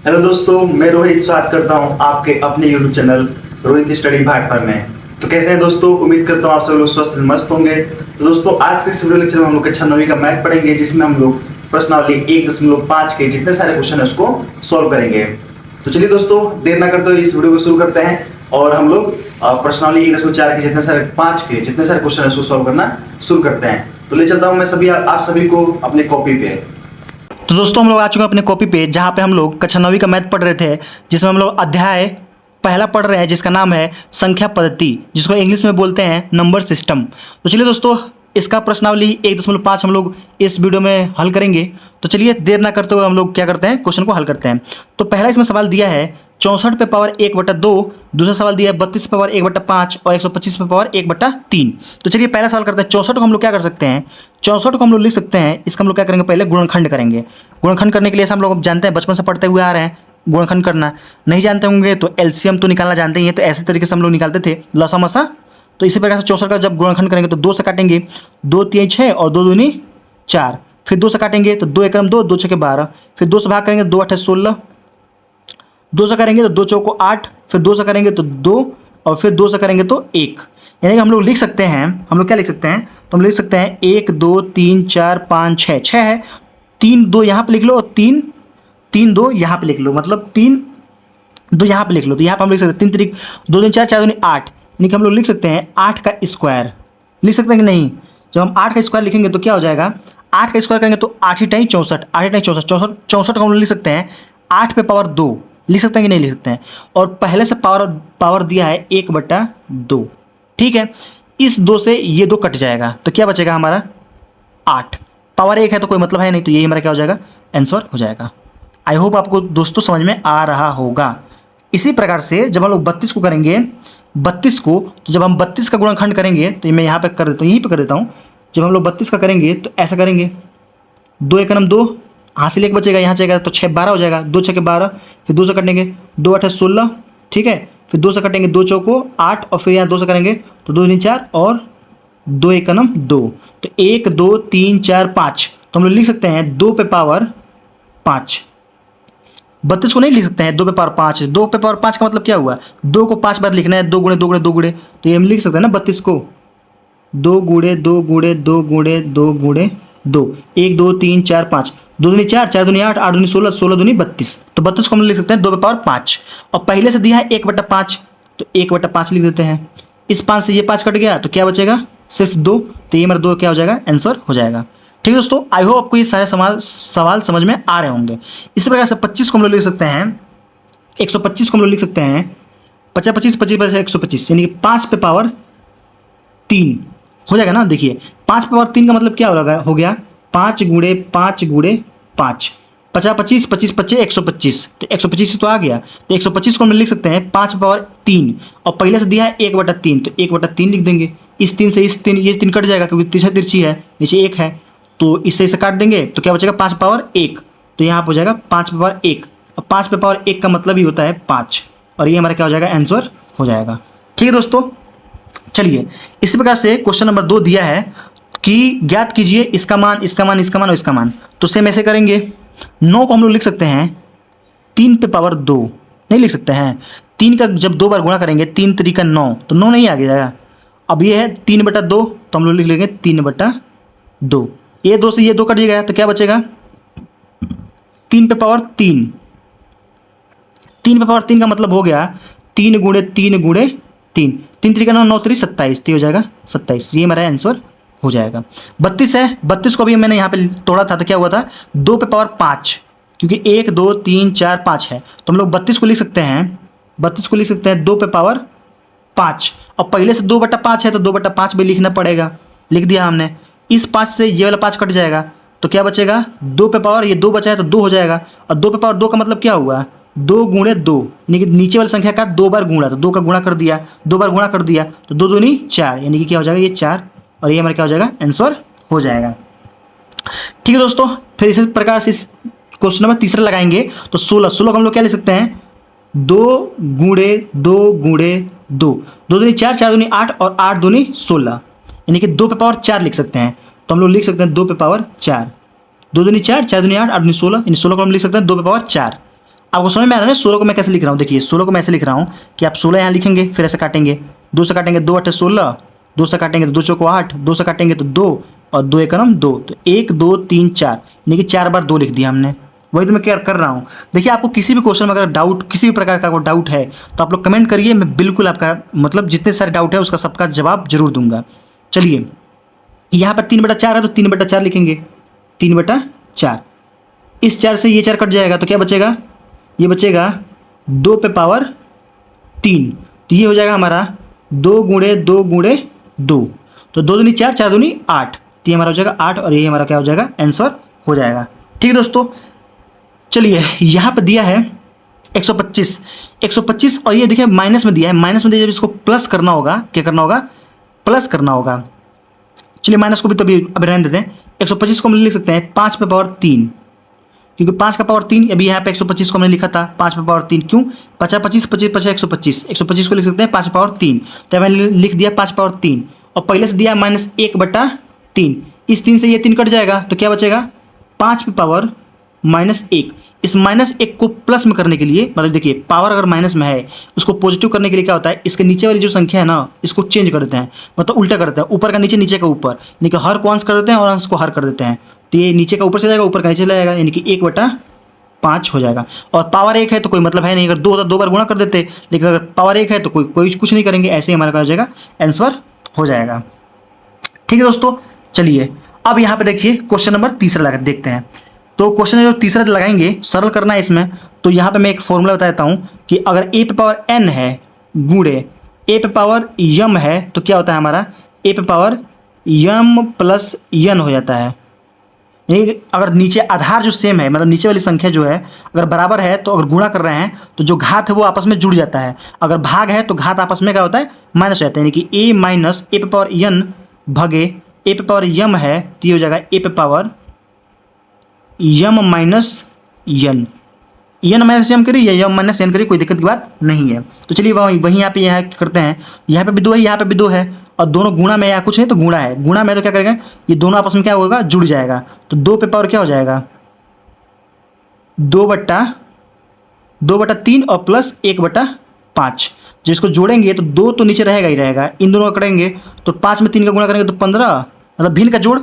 Hello दोस्तों, मैं रोहित स्वागत करता हूं आपके अपने YouTube channel Rohit study Bhatpar में। तो कैसे हैं दोस्तों? उम्मीद करता हूं आप सब लोग स्वस्थ और मस्त होंगे। तो दोस्तों, आज के इस वीडियो लेक्चर में हम लोग कक्षा 9वीं का मैथ पढ़ेंगे, जिसमें हम लोग प्रश्नावली 1.5 के जितने सारे क्वेश्चन है उसको सॉल्व करेंगे। तो चलिए दोस्तों, देर ना करते हुए इस वीडियो को शुरू करते हैं और हम लोग प्रश्नावली 1.4 के जितने सारे क्वेश्चन है उसको सॉल्व करना शुरू करते हैं। तो ले चलता हूँ मैं आप सभी को अपने कॉपी पे। तो दोस्तों हम लोग आ चुके हैं अपने कॉपी पे, जहाँ पे हम लोग कक्षा 9वीं का मैथ पढ़ रहे थे, जिसमें हम लोग अध्याय पहला पढ़ रहे हैं, जिसका नाम है संख्या पद्धति, जिसको इंग्लिश में बोलते हैं नंबर सिस्टम। तो चलिए दोस्तों, इसका प्रश्नावली 1.5 हम लोग इस वीडियो में हल करेंगे। तो चलिए देर ना करते हुए हम लोग क्या करते हैं, क्वेश्चन को हल करते हैं। तो पहला इसमें सवाल दिया है 64 पे पावर 1/2, दूसरा सवाल दिया है 32 पे पावर 1/5 और 125 पे पावर 1/3। तो चलिए पहला सवाल करते हैं। 64 को हम लोग क्या कर सकते हैं, 64 को हम लोग लिख सकते हैं, इसका हम लोग क्या करेंगे, पहले गुणनखंड करेंगे। गुणनखंड करने के लिए हम लोग जानते हैं, बचपन से पढ़ते हुए आ रहे हैं, गुणनखंड करना नहीं जानते होंगे तो एलसीएम तो निकालना जानते ही हैं। तो ऐसे तरीके से हम लोग निकालते थे लसा मसा। तो इसी प्रकार से 64 का जब गुणनखंड करेंगे तो 2 से काटेंगे, 2 3 6 और 2 दूनी 4। फिर 2 से काटेंगे तो 2 एकम 2, 2 6 12। फिर 2 से भाग करेंगे, 2 8 16। 2 से करेंगे तो 2 चौको 8। फिर 2 से करेंगे तो 2 और फिर 2 से करेंगे तो 1। यानी कि हम लोग लिख सकते हैं, हम लोग क्या लिख सकते हैं, तो हम लिख सकते हैं 1 2 3 4 5 6, 6 है, 3 2 यहाँ पे लिख लो और 3 3 2 यहाँ पे लिख लो, मतलब 3 2 यहाँ पे लिख लो। तो यहाँ पे हम लिख सकते हैं 3 तरीक 2 दिन 4 4 दूनी 8, यानी कि हम लोग लिख सकते हैं 8 का स्क्वायर। लिख सकते हैं कि नहीं? जब हम 8 का स्क्वायर लिखेंगे तो क्या हो जाएगा, 8 का स्क्वायर करेंगे तो 8 ही टाइम 64, 8 ही टाइम 64, 64 को हम लोग लिख सकते हैं 8 पे पावर 2। लिख सकते हैं कि नहीं लिख सकते हैं? और पहले से पावर दिया है 1/2, ठीक है। इस 2 से ये 2 कट जाएगा तो क्या बचेगा हमारा 8। पावर 1 है तो कोई मतलब है नहीं, तो यही हमारा क्या हो जाएगा, आंसर हो जाएगा। आई होप आपको दोस्तों समझ में आ रहा होगा। इसी प्रकार से जब हम लोग 32 को करेंगे, 32 को, तो जब हम 32 का गुणनखंड करेंगे तो मैं यहाँ पे कर देता हूँ, यहीं पे कर देता हूँ। जब हम लोग 32 का करेंगे तो ऐसा करेंगे, 2 एकम 2, हासिल 1 बचेगा, यहाँ जाएगा तो 6 12 हो जाएगा, 2 6 12। फिर 2 से कटेंगे, 2 8 16, ठीक है। फिर 2 से कटेंगे, 2 चौको 8 और फिर यहाँ 2 से करेंगे तो 2 3 4 और 2 एकम 2। तो 1 2 3 4 5, तो हम लोग लिख सकते हैं 2 पे पावर 5। 32 को नहीं लिख सकते हैं 2 पे पावर 5। 2 पे पावर 5 का मतलब क्या हुआ, 2 को 5 बार लिखना है, 2 गुणे 2 गुणे 2 गुणे। तो ये हम लिख सकते हैं ना 32 को 2 गुणे 2 गुणे 2 गुणे 2 गुणे 2, 1 2 3 4 5, 2 दूनी 4, 4 दूनी 8, 8 दूनी 16, 16 दूनी 32। तो 32 को हम लिख सकते हैं 2 पे पावर 5। और पहले से दिया है 1/5, तो 1/5 लिख देते हैं। इस 5 से ये 5 कट गया तो क्या बचेगा, सिर्फ 2। तो ये हमारा 2 क्या हो जाएगा, आंसर हो जाएगा। ठीक है दोस्तों, आई होप आपको ये सारे सवाल समझ में आ रहे होंगे। इसी प्रकार से 25 को हम लोग लिख सकते हैं, 125 को हम लोग लिख सकते हैं 50 25 25 125, यानी कि 5 पे पावर 3 हो जाएगा ना। देखिए 5 पे पावर 3 का मतलब क्या हो गया, 5 गुणे 5 गुणे 5, 50 25 25 25 125। तो 125 तो आ गया, तो 125 को हम लिख सकते हैं 5 पे पावर 3 और पहले से दिया है 1/3, तो 1/3 लिख देंगे। इस 3 से इस 3, ये 3 कट जाएगा क्योंकि तिरछा तिरछी है, नीचे 1 है, तो इससे इसे काट देंगे तो क्या बचेगा 5 पावर 1। तो यहाँ पर हो जाएगा 5 पावर 1, और 5 पे पावर 1 का मतलब ही होता है 5, और ये हमारा क्या हो जाएगा, आंसर हो जाएगा। ठीक है दोस्तों, चलिए इसी प्रकार से क्वेश्चन नंबर 2 दिया है कि ज्ञात कीजिए इसका मान, इसका मान, इसका मान और इसका मान। तो सेम ऐसे करेंगे। 9 को हम लोग लिख सकते हैं 3 पे पावर 2, नहीं लिख सकते हैं, 3 का जब 2 बार गुणा करेंगे 3 3 का 9, तो 9 नहीं आ जाएगा। अब ये है 3/2, तो हम लोग लिख लेंगे 3/2। ये 2 से ये 2 कट गया तो क्या बचेगा, 3 पे पावर 3। 3 पे पावर 3 का मतलब हो गया 3 गुणे 3 गुणे 3, 3 3 का 9, 9 3 27, तो हो जाएगा 27। ये हमारा आंसर हो जाएगा। 32 है, 32 को भी मैंने यहाँ पे तोड़ा था तो क्या हुआ था, 2 पे पावर 5, क्योंकि 1 2 3 4 5 है, तो हम लोग 32 को लिख सकते हैं, 32 को लिख सकते हैं 2 पे पावर 5। और पहले से 2/5 है तो 2/5 भी लिखना पड़ेगा, लिख दिया हमने। इस 5 से ये वाला 5 कट जाएगा तो क्या बचेगा, 2 पे पावर, ये 2 बचा है तो 2 हो जाएगा। और 2 पे पावर 2 का मतलब क्या हुआ, 2 गुणे 2, यानी कि नीचे वाली संख्या का 2 बार गुणा, तो 2 का गुणा कर दिया, 2 बार गुणा कर दिया तो 2 दूनी 4, यानी कि क्या हो जाएगा, ये 4, और ये हमारा क्या हो जाएगा, आंसर हो जाएगा। ठीक है दोस्तों, फिर इसी प्रकार से इस क्वेश्चन नंबर तीसरा लगाएंगे। तो 16 को हम लोग क्या लिख सकते हैं, 2 गुणे 2 गुणे 2, 2 दूनी 4, 4 दूनी 8 और 8 दूनी 16, यानी कि 2 पे पावर 4 लिख सकते हैं। तो हम लोग लिख सकते हैं 2 पे पावर 4, 2 दूनी 4, 4 दूनी 8, 8 दूनी 16, यानी 16 को हम लिख सकते हैं 2 पे पावर 4। आपको समझ में आ रहा है ना 16 को मैं कैसे लिख रहा हूँ? देखिए 16 को मैं ऐसे लिख रहा हूँ कि आप 16 यहाँ लिखेंगे, फिर ऐसे काटेंगे, 2 से काटेंगे 2 8 16, 2 से काटेंगे तो 2 चौको 8, 2 से काटेंगे तो 2 और 2 एकम 2, तो 1 2 3 4, यानी कि 4 बार 2 लिख दिया हमने। वही तो मैं क्या कर रहा हूँ। देखिए आपको किसी भी क्वेश्चन में अगर डाउट, किसी भी प्रकार का आपको डाउट है तो आप लोग कमेंट करिए, मैं बिल्कुल आपका मतलब जितने सारे डाउट है उसका सबका जवाब जरूर दूंगा। चलिए यहाँ पर 3/4 है तो 3/4 लिखेंगे, 3/4। इस 4 से ये 4 कट जाएगा तो क्या बचेगा? ये बचेगा 2 पे पावर 3, तो ये हो जाएगा हमारा 2 गुणे 2 गुणे 2, तो 2 दूनी 4, 4 दूनी 8, तो ये हमारा हो जाएगा 8 और ये हमारा क्या हो जाएगा? आंसर हो जाएगा। ठीक है दोस्तों, चलिए यहाँ पर दिया है 125, 125 और ये देखिए माइनस में दिया है, माइनस में दिया, जब इसको प्लस करना होगा, क्या करना होगा? प्लस करना होगा। चलिए माइनस को भी तो अभी रहने देते हैं। 125 को हम लिख सकते हैं 5 पे पावर 3, क्योंकि 5 का पावर 3, अभी यहाँ पे 125 को हमने लिखा था 5 पे पावर 3, क्यों? 50 25 25 50 125, 125 को लिख सकते हैं 5 पे पावर 3, तो मैंने लिख दिया 5 पे पावर 3 और पहले से दिया -1/3, इस 3 से ये 3 कट जाएगा तो क्या बचेगा? 5 पे पावर -1। इस -1 को प्लस में करने के लिए, मतलब देखिए पावर अगर माइनस में है उसको पॉजिटिव करने के लिए क्या होता है? इसके नीचे वाली जो संख्या है ना, इसको चेंज कर देते हैं, मतलब उल्टा कर देते हैं, ऊपर का नीचे, नीचे का ऊपर, यानी कि हर को अंश कर देते हैं और अंश को हर कर देते हैं, तो ये नीचे का ऊपर चला जाएगा, ऊपर का नीचे चला जाएगा, यानी कि 1/5 हो जाएगा। और पावर 1 है तो कोई मतलब है नहीं, अगर 2 होता 2 बार गुणा कर देते, लेकिन अगर पावर 1 है तो कोई कुछ नहीं करेंगे, ऐसे ही हमारा क्या हो जाएगा? आंसर हो जाएगा। ठीक है दोस्तों, चलिए अब यहाँ पे देखिए क्वेश्चन नंबर तीसरा लगा देखते हैं। तो क्वेश्चन जो तीसरा लगाएंगे, सरल करना है इसमें, तो यहाँ पे मैं एक फॉर्मूला बता देता हूँ कि अगर a पे पावर n है गुणे a पे पावर m है तो क्या होता है हमारा? a पे पावर m प्लस n हो जाता है। ये अगर नीचे आधार जो सेम है, मतलब नीचे वाली संख्या जो है अगर बराबर है तो अगर गुणा कर रहे हैं तो जो घात है वो आपस में जुड़ जाता है, अगर भाग है तो घात आपस में क्या होता है? माइनस हो जाता है, यानी कि a माइनस a पे पावर n भागे a पे पावर m है, तो ये हो जाएगा a पे power m minus n, n minus m करिए या m माइनस n करिए, कोई दिक्कत की बात नहीं है। तो चलिए वहीं यहाँ पे यहाँ करते हैं, यहाँ पे भी 2 है, यहाँ पे भी 2 है और दोनों गुणा में या कुछ नहीं तो गुणा है, गुणा में तो क्या करेंगे? ये दोनों आपस में क्या होगा? जुड़ जाएगा, तो 2 पे पावर क्या हो जाएगा? 2/3 और प्लस 1/5, जब इसको जोड़ेंगे तो 2 तो नीचे रहेगा ही रहेगा, इन दोनों का करेंगे तो 5 में 3 का गुणा करेंगे तो 15, मतलब भिन्न का जोड़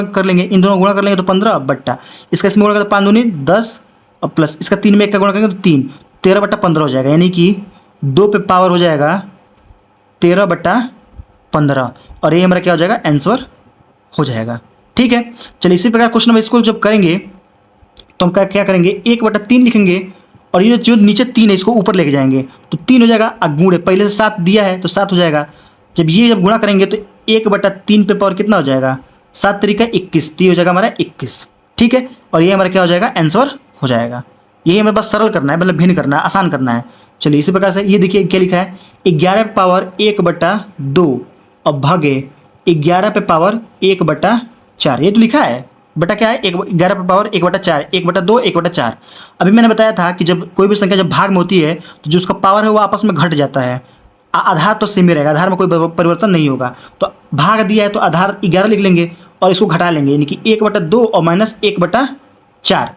कर लेंगे, इन दोनों गुणा कर लेंगे तो 15 बट्टा इसका इसमें गुणा करेंगे तो 5 दूनी 10 और प्लस इसका 3 में 1 का गुणा करेंगे तो 3, 13/15 हो जाएगा, यानी कि 2 पे पावर हो जाएगा 13/15 और ये हमारा क्या हो जाएगा? आंसर हो जाएगा। ठीक है, चलिए इसी प्रकार क्वेश्चन नंबर इसको जब करेंगे तो हम क्या करेंगे? 1/3 लिखेंगे और ये जो नीचे 3 है इसको ऊपर लेके जाएंगे तो 3 हो जाएगा, गुणे पहले से 7 दिया है तो 7 हो जाएगा, जब गुणा करेंगे तो 1/3 पे पावर कितना हो जाएगा? 7 तरीका 21, तो ये हो जाएगा हमारा 21। ठीक है, और ये हमारा क्या हो जाएगा? आंसर हो जाएगा। यही हमें बस सरल करना है, मतलब भिन्न करना है, आसान करना है। चलिए इसी प्रकार से ये देखिए क्या लिखा है, 11 पे पावर 1/2 और भागे 11 पे पावर 1/4, ये तो लिखा है बटा क्या है? 11 पे पावर 1/4, 1/2 1/4। अभी मैंने बताया था कि जब कोई भी संख्या जब भाग में होती है तो जो उसका पावर है वो आपस में घट जाता है, आधार तो सेम ही रहेगा, आधार में कोई परिवर्तन नहीं होगा। तो भाग दिया है तो आधार 11 लिख लेंगे और इसको घटा लेंगे, यानी कि 1/2 और माइनस 1/4।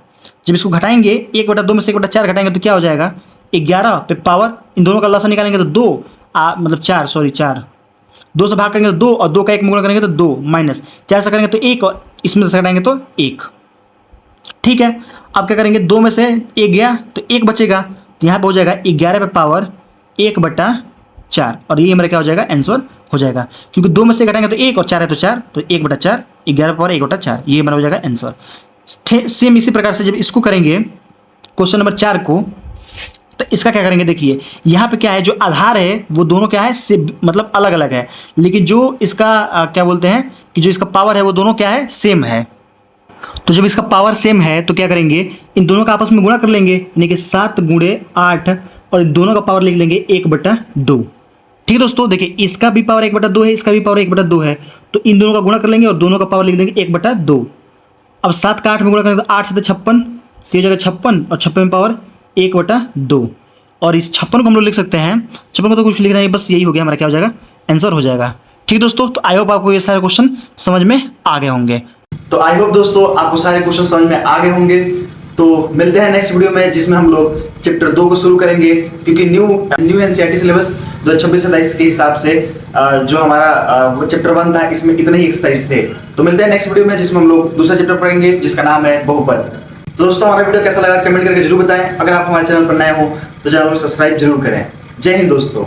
जब इसको घटाएंगे 1/2 में से 1/4 घटाएंगे तो क्या हो जाएगा? 11 पे पावर, इन दोनों का लसा निकालेंगे तो 2 मतलब 4 2 से भाग करेंगे तो 2 और 2 का 1 में गुणा करेंगे तो 2 माइनस 4 से करेंगे तो 1 और इसमें से घटाएंगे तो 1। ठीक है, अब क्या करेंगे? 2 में से 1 गया तो 1 बचेगा, तो यहाँ पे हो जाएगा 11 पे पावर 1/4 और ये हमारा क्या हो जाएगा? आंसर हो जाएगा, क्योंकि 2 में से घटाएंगे तो 1 और 4 है तो 4, तो 1/4, 11 पे पावर 1/4, ये हमारा हो जाएगा आंसर। सेम इसी प्रकार से जब इसको करेंगे क्वेश्चन नंबर 4 को, तो इसका क्या करेंगे? देखिए यहाँ पे क्या है, जो आधार है वो दोनों क्या है? से मतलब अलग अलग है, लेकिन जो इसका क्या बोलते हैं कि जो इसका पावर है वो दोनों क्या है? सेम है। तो जब इसका पावर सेम है तो क्या करेंगे? इन दोनों का आपस में गुणा कर लेंगे, यानी कि 7 × 8 और इन दोनों का पावर लिख लेंगे 1/2। ठीक है दोस्तों, देखिए इसका भी पावर 1/2 है, इसका भी पावर 1/2 है, तो इन दोनों का गुणा कर लेंगे और दोनों का पावर लिख देंगे 1/2। अब 7 का 8 में गुणा करेंगे तो 8 से 56, तो ये जगह 56 और 56 में पावर 1/2 और इस 56 को हम लोग लिख सकते हैं, 56 को तो कुछ लिखना है, बस यही हो गया हमारा क्या हो जाएगा? आंसर हो जाएगा। ठीक दोस्तों, तो आई होप आपको ये सारे क्वेश्चन समझ में आ गए होंगे। तो आई होप दोस्तों आपको सारे क्वेश्चन समझ में आ गए होंगे। तो मिलते हैं नेक्स्ट वीडियो में, जिसमें हम लोग चैप्टर 2 को शुरू करेंगे, क्योंकि न्यू एनसीईआरटी सिलेबस 2026-27 के हिसाब से जो हमारा वो चैप्टर 1 था, इसमें इतने ही एक्सरसाइज थे। तो मिलते हैं नेक्स्ट वीडियो में, जिसमें हम लोग दूसरा चैप्टर पढ़ेंगे जिसका नाम है बहुपद। तो दोस्तों हमारा वीडियो कैसा लगा कमेंट करके जरूर बताएं। अगर आप हमारे चैनल पर नए हो तो चैनल को सब्सक्राइब जरूर करें। जय हिंद दोस्तों।